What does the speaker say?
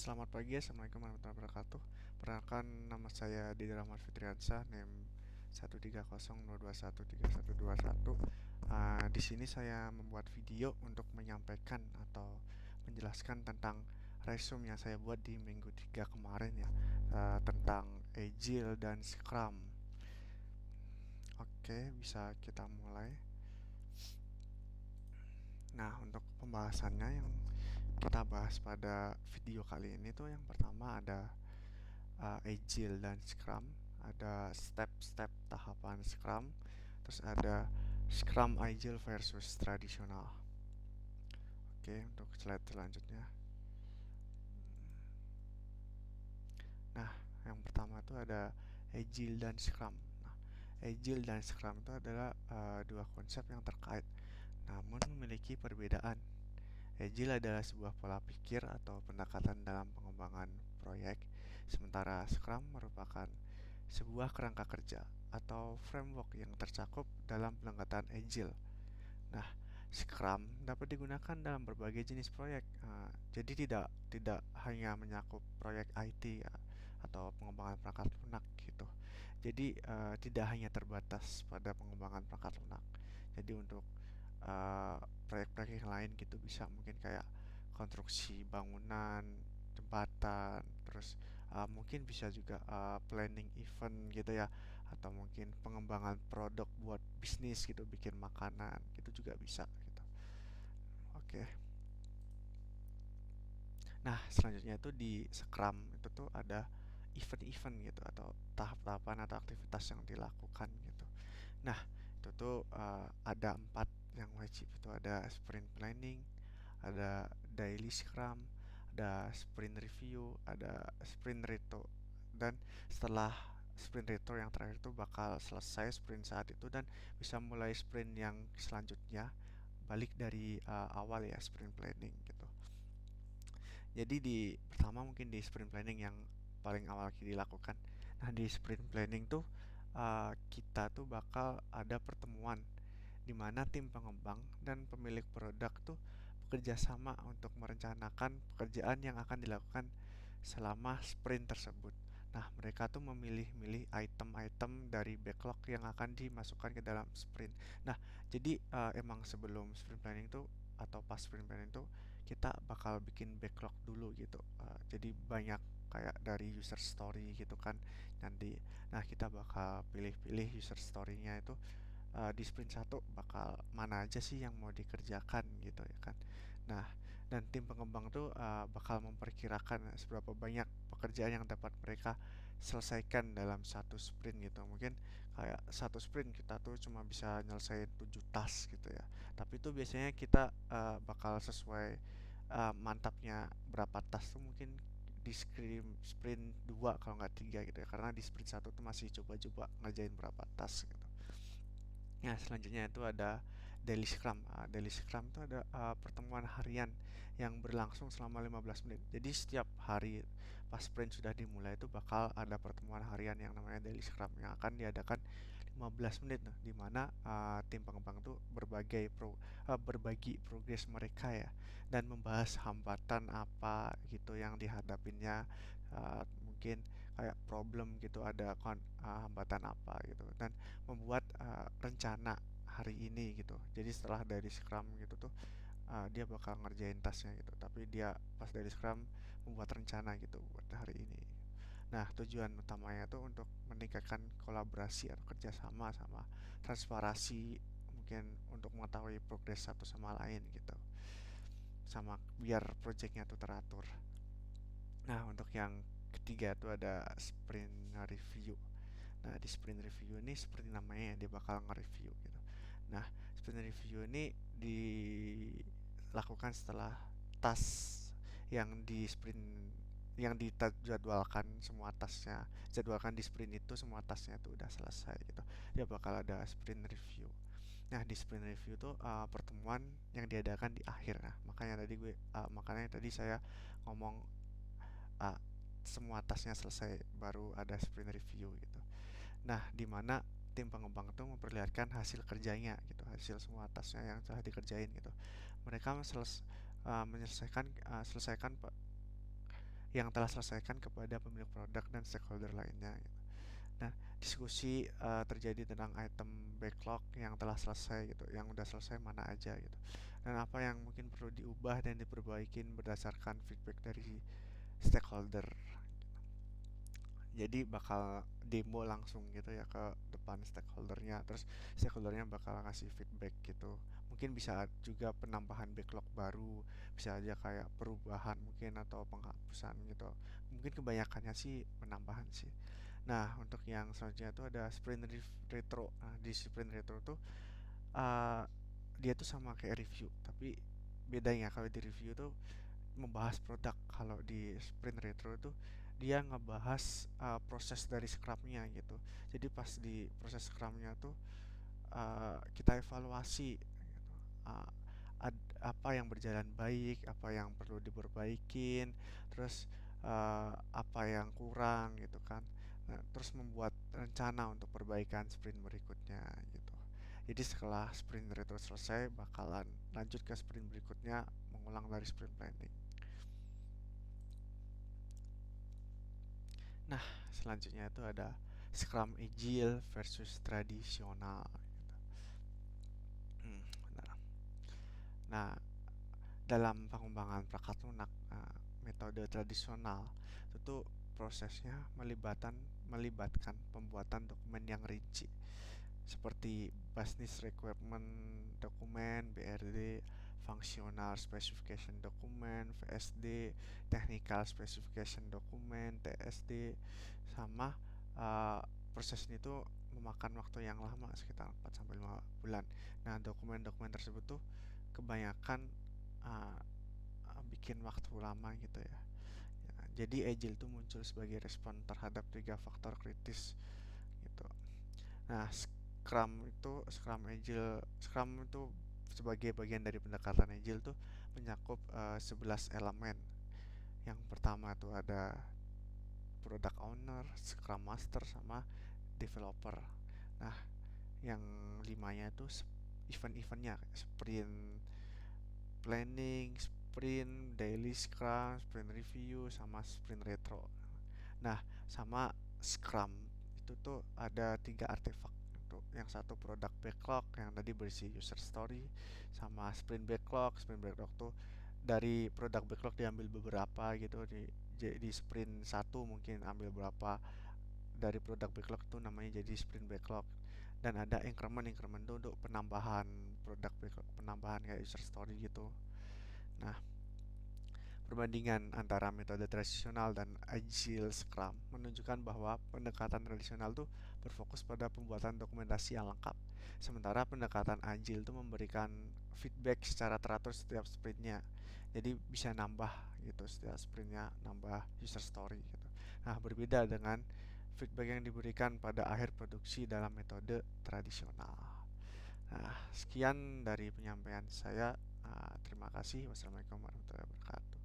Selamat pagi, Assalamualaikum warahmatullahi wabarakatuh. Perkenalkan, nama saya Didi Rahmat Fitriansyah, NIM 13002213121. Di sini saya membuat video untuk menyampaikan atau menjelaskan tentang resume yang saya buat di minggu 3 kemarin ya, tentang Agile dan Scrum. Oke, bisa kita mulai. Nah, untuk pembahasannya yang kita bahas pada video kali ini tuh yang pertama ada Agile dan Scrum, ada step-step tahapan Scrum, terus ada Scrum Agile versus tradisional. Oke, untuk slide selanjutnya. Nah, yang pertama itu ada Agile dan Scrum. Nah, Agile dan Scrum itu adalah dua konsep yang terkait, namun memiliki perbedaan. Agile adalah sebuah pola pikir atau pendekatan dalam pengembangan proyek, sementara Scrum merupakan sebuah kerangka kerja atau framework yang tercakup dalam pendekatan Agile. Nah, Scrum dapat digunakan dalam berbagai jenis proyek. Jadi tidak hanya menyakup proyek IT ya, atau pengembangan perangkat lunak gitu. Jadi tidak hanya terbatas pada pengembangan perangkat lunak. Jadi untuk proyek-proyek yang lain gitu bisa mungkin kayak konstruksi bangunan, jembatan, terus mungkin bisa juga planning event gitu ya, atau mungkin pengembangan produk buat bisnis gitu, bikin makanan gitu juga bisa gitu. Oke. Nah, selanjutnya itu di Scrum itu tuh ada event-event gitu atau tahap-tahapan atau aktivitas yang dilakukan gitu. Nah, itu tuh ada 4 yang wajib. Itu ada sprint planning, ada daily scrum, ada sprint review, ada sprint retro. Dan setelah sprint retro yang terakhir itu bakal selesai sprint saat itu dan bisa mulai sprint yang selanjutnya balik dari awal ya, sprint planning gitu. Jadi di pertama mungkin di sprint planning yang paling awal dilakukan. Nah, di sprint planning tuh kita tuh bakal ada pertemuan di mana tim pengembang dan pemilik produk tuh bekerja sama untuk merencanakan pekerjaan yang akan dilakukan selama sprint tersebut. Nah, mereka tuh memilih-milih item-item dari backlog yang akan dimasukkan ke dalam sprint. Nah, jadi emang sebelum sprint planning tuh atau pas sprint planning tuh kita bakal bikin backlog dulu gitu. Jadi banyak kayak dari user story gitu kan nanti. Nah, kita bakal pilih-pilih user story-nya itu di sprint satu bakal mana aja sih yang mau dikerjakan gitu ya kan. Nah, dan tim pengembang tuh bakal memperkirakan seberapa banyak pekerjaan yang dapat mereka selesaikan dalam satu sprint gitu. Mungkin kayak satu sprint kita tuh cuma bisa nyelesain 7 task gitu ya. Tapi itu biasanya kita bakal sesuai mantapnya berapa task tuh mungkin di sprint 2 kalau nggak 3 gitu ya. Karena di sprint satu tuh masih coba-coba ngerjain berapa task gitu. Nah, selanjutnya itu ada daily scrum. Daily scrum itu ada pertemuan harian yang berlangsung selama 15 menit. Jadi setiap hari pas sprint sudah dimulai itu bakal ada pertemuan harian yang namanya daily scrum yang akan diadakan 15 menit nah, di mana tim pengembang itu berbagi progres mereka ya dan membahas hambatan apa gitu yang dihadapinya, mungkin kayak problem gitu ada hambatan apa gitu dan membuat rencana hari ini gitu. Jadi setelah dari Scrum gitu tuh dia bakal ngerjain tasnya gitu. Tapi dia pas dari Scrum membuat rencana gitu buat hari ini. Nah, tujuan utamanya tuh untuk meningkatkan kolaborasi atau kerjasama sama transparansi, mungkin untuk mengetahui progres satu sama lain gitu. Sama biar projectnya tuh teratur. Nah, untuk yang ketiga tuh ada sprint review. Nah, di sprint review ini seperti namanya dia bakal nge-review gitu. Nah, sprint review ini dilakukan setelah task yang di sprint yang dijadwalkan semua tasknya jadwalkan di sprint itu semua tasknya itu udah selesai gitu. Dia bakal ada sprint review. Nah, di sprint review tuh pertemuan yang diadakan di akhir. Nah, makanya tadi saya ngomong uh, semua tasknya selesai baru ada sprint review gitu. Nah, di mana tim pengembang itu memperlihatkan hasil kerjanya gitu, hasil semua tasnya yang telah dikerjain gitu. Mereka selesaikan yang telah selesaikan kepada pemilik produk dan stakeholder lainnya gitu. Nah, diskusi terjadi tentang item backlog yang telah selesai gitu, yang udah selesai mana aja gitu. Dan apa yang mungkin perlu diubah dan diperbaikin berdasarkan feedback dari stakeholder. Jadi bakal demo langsung gitu ya ke depan stakeholdernya, terus stakeholdernya bakal ngasih feedback gitu. Mungkin bisa juga penambahan backlog baru, bisa aja kayak perubahan mungkin atau penghapusan gitu. Mungkin kebanyakannya sih penambahan sih. Nah, untuk yang selanjutnya itu ada retro. Nah, di sprint retro tuh uh, dia tuh sama kayak review, tapi bedanya kalau di review tuh membahas produk. Kalau di sprint retro itu dia ngebahas proses dari scrumnya gitu. Jadi pas di proses scrumnya tuh kita evaluasi gitu. Uh, apa yang berjalan baik, apa yang perlu diperbaikin, terus apa yang kurang gitu kan. Nah, terus membuat rencana untuk perbaikan sprint berikutnya gitu. Jadi setelah sprint retro selesai, bakalan lanjut ke sprint berikutnya, mengulang dari sprint planning. Nah, selanjutnya itu ada Scrum Agile versus tradisional. Benar. Nah, dalam pengembangan perangkat lunak, metode tradisional itu tuh prosesnya melibatkan pembuatan dokumen yang rinci seperti business requirement dokumen BRD, functional specification dokumen VSD, technical specification dokumen TSD, sama uh, proses ini tuh memakan waktu yang lama sekitar 4 sampai 5 bulan. Nah, dokumen-dokumen tersebut tuh kebanyakan uh, bikin waktu lama gitu ya. Jadi agile itu muncul sebagai respon terhadap tiga faktor kritis gitu. Nah, Scrum itu sebagai bagian dari pendekatan Agile tuh mencakup 11 elemen. Yang pertama tuh ada Product Owner, Scrum Master, sama Developer. Nah, yang limanya itu event-eventnya, sprint planning, sprint, daily scrum, sprint review, sama sprint retro. Nah, sama Scrum itu tuh ada tiga artefak. Untuk yang satu product backlog yang tadi berisi user story, sama sprint backlog tuh dari product backlog diambil beberapa gitu di sprint satu mungkin ambil berapa dari product backlog tuh namanya jadi sprint backlog. Dan ada increment tuh untuk penambahan product backlog, penambahan kayak user story gitu. Nah, perbandingan antara metode tradisional dan Agile Scrum menunjukkan bahwa pendekatan tradisional tuh berfokus pada pembuatan dokumentasi yang lengkap. Sementara pendekatan Agile tuh memberikan feedback secara teratur setiap sprintnya. Jadi bisa nambah gitu setiap sprintnya, nambah user story gitu. Nah, berbeda dengan feedback yang diberikan pada akhir produksi dalam metode tradisional. Nah, sekian dari penyampaian saya. Terima kasih. Wassalamualaikum warahmatullahi wabarakatuh.